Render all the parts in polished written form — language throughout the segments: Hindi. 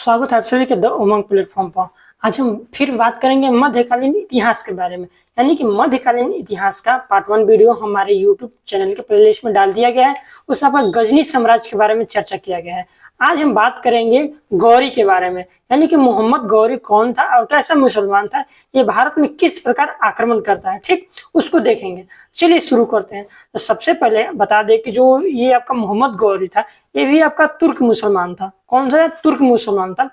स्वागत है आप सभी के द उमंग प्लेटफॉर्म पर। आज हम फिर बात करेंगे मध्यकालीन इतिहास के बारे में, यानी कि मध्यकालीन इतिहास का पार्ट 1 वीडियो हमारे यूट्यूब चैनल के प्लेलिस्ट में डाल दिया गया है। उसमें पर गजनी साम्राज्य के बारे में चर्चा किया गया है। आज हम बात करेंगे गौरी के बारे में, यानी कि मोहम्मद गौरी कौन था और कैसा मुसलमान था, ये भारत में किस प्रकार आक्रमण करता है, ठीक उसको देखेंगे। चलिए शुरू करते हैं। तो सबसे पहले बता दें कि जो ये आपका मोहम्मद गौरी था, ये भी आपका तुर्क मुसलमान था। कौन सा? तुर्क मुसलमान था।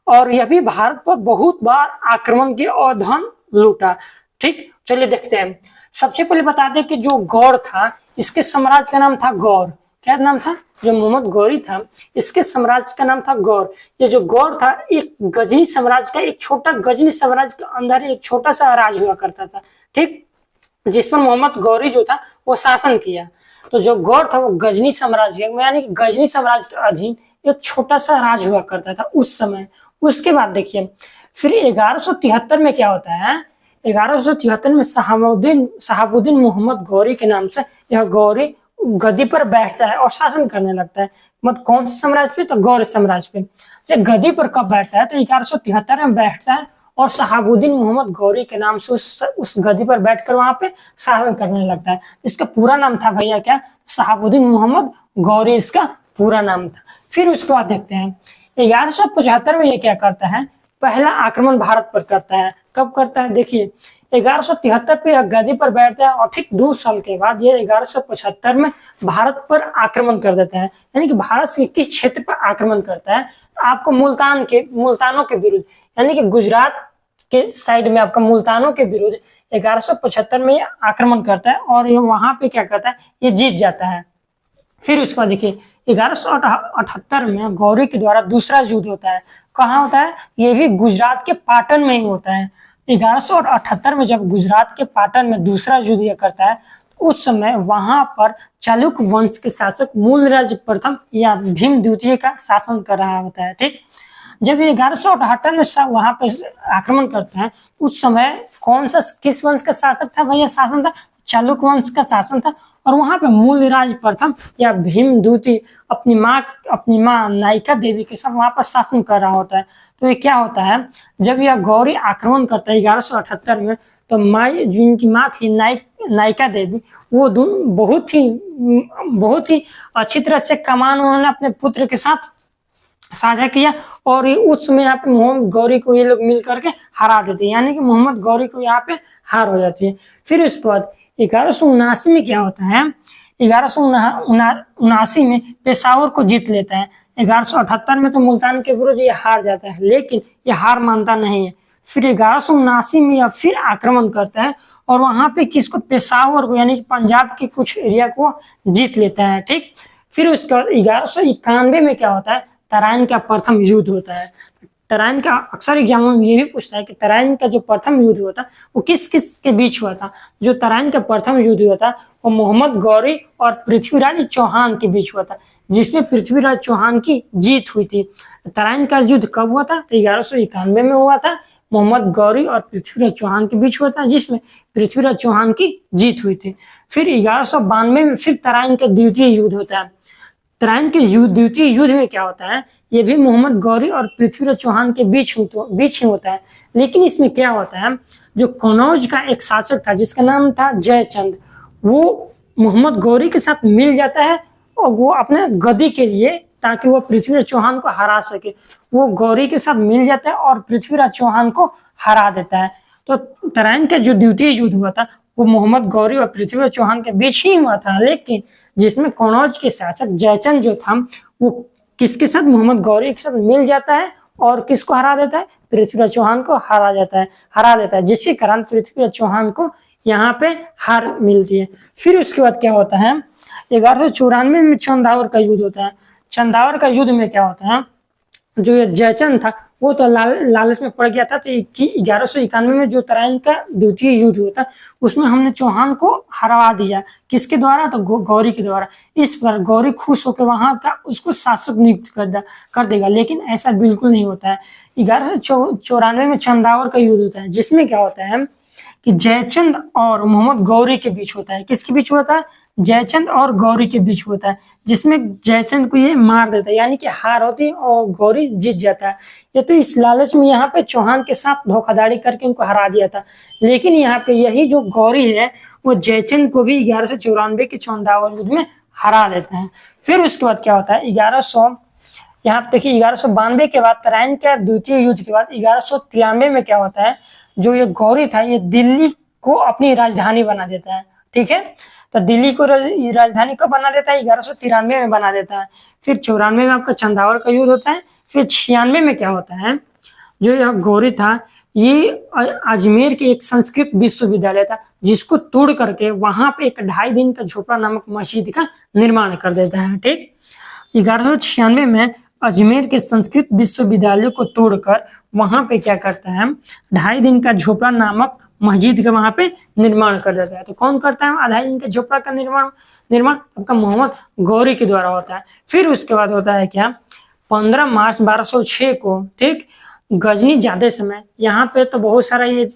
और यह भी भारत पर बहुत बार आक्रमण किया और धन लूटा। ठीक, चलिए देखते हैं। सबसे पहले बता दें कि जो गौर था, इसके साम्राज्य का नाम था गौर। क्या नाम था? जो मोहम्मद गौरी था, इसके साम्राज्य का नाम था गौर। ये जो गौर था, एक गजनी साम्राज्य का एक छोटा, गजनी साम्राज्य के अंदर एक छोटा सा राज हुआ करता था, ठीक, जिस पर मोहम्मद गौरी जो था वो शासन किया। तो जो गौर था वो गजनी साम्राज्य, यानी कि गजनी साम्राज्य के अधीन एक छोटा सा राज हुआ करता था उस समय। उसके बाद देखिए फिर 1173 में क्या होता है। 1173 में शहाबुद्दीन मोहम्मद गौरी के नाम से यह गौरी गद्दी पर बैठता है और शासन करने लगता है। मतलब कौन से साम्राज्य पे? तो गौर साम्राज्य पे। जब गद्दी पर कब बैठता है? तो 1173 में बैठता है और शहाबुद्दीन मोहम्मद गौरी के नाम से उस गद्दी पर बैठकर वहां पे शासन करने लगता है। इसका पूरा नाम था भैया क्या? शहाबुद्दीन मोहम्मद गौरी इसका पूरा नाम था। फिर उसके बाद देखते हैं 1175 में ये क्या करता है, पहला आक्रमण भारत पर करता है। कब करता है? देखिए 1173 पे गद्दी पर बैठता है और ठीक 2 साल के बाद ये 1175 में भारत पर आक्रमण कर देता है। यानी कि भारत के किस क्षेत्र पर आक्रमण करता है? आपको मुल्तानों के विरुद्ध, यानी कि गुजरात के साइड में आपका मुल्तानों के विरुद्ध 1175 में ये आक्रमण करता है और ये वहां पे क्या करता है, ये जीत जाता है। फिर उसके बाद देखिए 1178 में गौरी के द्वारा दूसरा युद्ध होता है। कहाँ होता है? ये भी गुजरात के पाटन में ही होता है। 1178 में जब गुजरात के पाटन में दूसरा युद्ध यह करता है, तो उस समय वहां पर चालुक्य वंश के शासक मूलराज प्रथम या भीम द्वितीय का शासन कर रहा होता है, ठीक। जब ये 1178 में वहां पे आक्रमण करते हैं, उस समय कौन सा, किस वंश का शासक था भैया? शासन था चालुक्य वंश का शासन था। और वहां पे मूलराज प्रथम या भीम द्वितीय अपनी माँ नायिका देवी के साथ वहां पर शासन कर रहा होता है। तो ये क्या होता है, जब यह गौरी आक्रमण करता है 1178 में, तो जिनकी माँ थी नायिका देवी, वो बहुत ही अच्छी तरह से कमान उन्होंने अपने पुत्र के साथ साझा किया और उस समय यहाँ पे मोहम्मद गौरी को ये लोग मिल करके हरा देते हैं, यानी कि मोहम्मद गौरी को यहाँ पे हार हो जाती है। फिर उसके बाद 1179 में क्या होता है, 1179 में पेशावर को जीत लेता है। 1178 में तो मुल्तान के विरुद्ध ये हार जाता है, लेकिन ये हार मानता नहीं है। फिर 1179 में यह फिर आक्रमण करता है और वहां पे किसको? पेशावर को, यानी कि पंजाब के कुछ एरिया को जीत लेता है, ठीक। फिर उसके बाद 1191 में क्या होता है, तराइन का प्रथम युद्ध होता है। तराइन का अक्सर एग्जामों में ये भी पूछता है कि तराइन का जो प्रथम युद्ध हुआ था वो किस किस के बीच हुआ था। जो तराइन का प्रथम युद्ध हुआ था वो मोहम्मद गौरी और पृथ्वीराज चौहान के बीच हुआ था, जिसमें पृथ्वीराज चौहान की जीत हुई थी। तराइन का युद्ध कब हुआ था? तो 1191 में हुआ था। मोहम्मद गौरी और पृथ्वीराज चौहान के बीच हुआ था, जिसमें पृथ्वीराज चौहान की जीत हुई थी। फिर 1192 में फिर तराइन का द्वितीय युद्ध होता है। तराइन के द्वितीय युद्ध में क्या होता है, ये भी मोहम्मद गौरी और पृथ्वीराज चौहान के बीच ही होता है। लेकिन इसमें क्या होता है, जो कनौज का एक शासक था जिसका नाम था जयचंद, वो मोहम्मद गौरी के साथ मिल जाता है और वो अपने गद्दी के लिए, ताकि वो पृथ्वीराज चौहान को हरा सके, वो गौरी के साथ मिल जाता है और पृथ्वीराज चौहान को हरा देता है। तो तराइन का जो द्वितीय युद्ध हुआ था वो मोहम्मद गौरी और पृथ्वीराज चौहान के बीच ही हुआ था, लेकिन जिसमें कनौज के शासक जयचंद जो था वो किसके साथ? मोहम्मद गौरी के साथ मिल जाता है और किसको हरा देता है? पृथ्वीराज चौहान को हरा देता है, जिसके कारण पृथ्वीराज चौहान को यहाँ पे हार मिलती है। फिर उसके बाद क्या होता है, 1194 में चंदावर का युद्ध होता है। चंदावर का युद्ध में क्या होता है, जो ये जयचंद था वो तो लालच में पड़ गया था। तो 1191 में जो तराइन का द्वितीय युद्ध हुआ था उसमें हमने चौहान को हरवा दिया। किसके द्वारा? तो गौरी के द्वारा। इस पर गौरी खुश होकर वहां का उसको शासक नियुक्त कर देगा, लेकिन ऐसा बिल्कुल नहीं होता है। 1194 में चंदावर का युद्ध होता है, जिसमें क्या होता है कि जयचंद और मोहम्मद गौरी के बीच होता है। किसके बीच होता है? जयचंद और गौरी के बीच होता है, जिसमें जयचंद को ये मार देता है, यानी कि हार होती है और गौरी जीत जाता है। ये तो इस लालच में यहाँ पे चौहान के साथ धोखाधड़ी करके उनको हरा दिया था। लेकिन यहाँ पे यही जो गौरी है वो जयचंद को भी 1194 के चौंदावन युद्ध में हरा देते हैं। फिर उसके बाद क्या होता है, 1100 यहाँ पे देखिए 1192 के बाद तराइन के द्वितीय युद्ध के बाद 1193 में क्या होता है, जो ये गौरी था ये दिल्ली को अपनी राजधानी बना देता है। ठीक है, तो दिल्ली को राजधानी कब बना देता है, 1193 में बना देता है। फिर 94 में आपका चंदावड़ का युद्ध होता है। फिर 96 में क्या होता है, जो यह गौरी था ये अजमेर के एक संस्कृत विश्वविद्यालय था जिसको तोड़ करके वहां पे एक 2.5 दिन का झोपड़ा नामक मस्जिद का निर्माण कर देता है। ठीक, 1196 में अजमेर के संस्कृत विश्वविद्यालय को तोड़कर वहां पे क्या करता है, 2.5 दिन का झोपड़ा नामक मस्जिद का वहां पे निर्माण कर देता है। तो कौन करता है 2.5 दिन के झोपड़ा का निर्माण आपका मोहम्मद गौरी के द्वारा होता है। फिर उसके बाद होता है क्या, 15 मार्च 1206 को, ठीक, गजनी जाते समय यहाँ पे तो बहुत सारा ये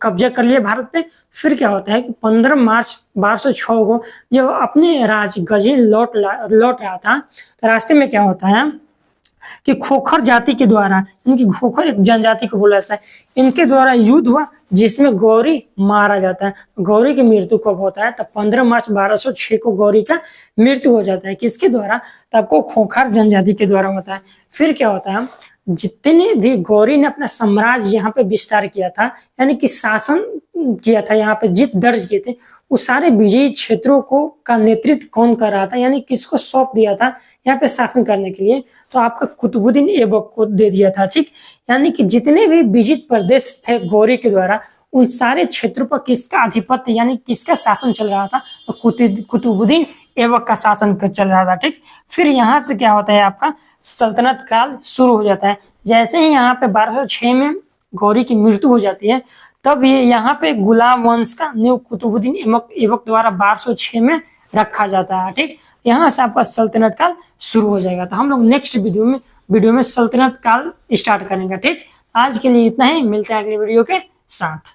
कब्जा कर लिया भारत पे। फिर क्या होता है कि 15 मार्च 1206 को जब अपने राज गजनी लौट रहा था, तो रास्ते में क्या होता है कि खोखर जाति के द्वारा, इनकी खोखर एक जनजाति को बोला जाता है, इनके द्वारा युद्ध हुआ जिसमें गौरी मारा जाता है। गौरी की मृत्यु कब होता है, तब 15 मार्च 1206 को गौरी का मृत्यु हो जाता है। किसके द्वारा, तब को खोखर जनजाति के द्वारा होता है। फिर क्या होता है, जितने भी गौरी ने अपना साम्राज्य यहाँ पे विस्तार किया था, यानी कि शासन किया था, यहाँ पे जीत दर्ज किए थे, उस सारे विजयी क्षेत्रों को का नेतृत्व कौन कर रहा था, यानी किसको सौंप दिया था यहाँ पे शासन करने के लिए, तो आपका कुतुबुद्दीन ऐबक को दे दिया था। ठीक, यानी कि जितने भी विजित प्रदेश थे गौरी के द्वारा, उन सारे क्षेत्रों पर किसका आधिपत्य यानी किसका शासन चल रहा था, तो कुतुबुद्दीन ऐबक का शासन चल रहा था। ठीक, फिर यहाँ से क्या होता है, आपका सल्तनत काल शुरू हो जाता है। जैसे ही यहाँ पे 1206 में गौरी की मृत्यु हो जाती है, तब ये यहाँ पे गुलाम वंश का न्यू कुतुबुद्दीन ऐबक द्वारा 1206 में रखा जाता है। ठीक, यहाँ से आपका सल्तनत काल शुरू हो जाएगा। तो हम लोग नेक्स्ट वीडियो में सल्तनत काल स्टार्ट करेंगे। ठीक, आज के लिए इतना ही, मिलते हैं अगले वीडियो के साथ।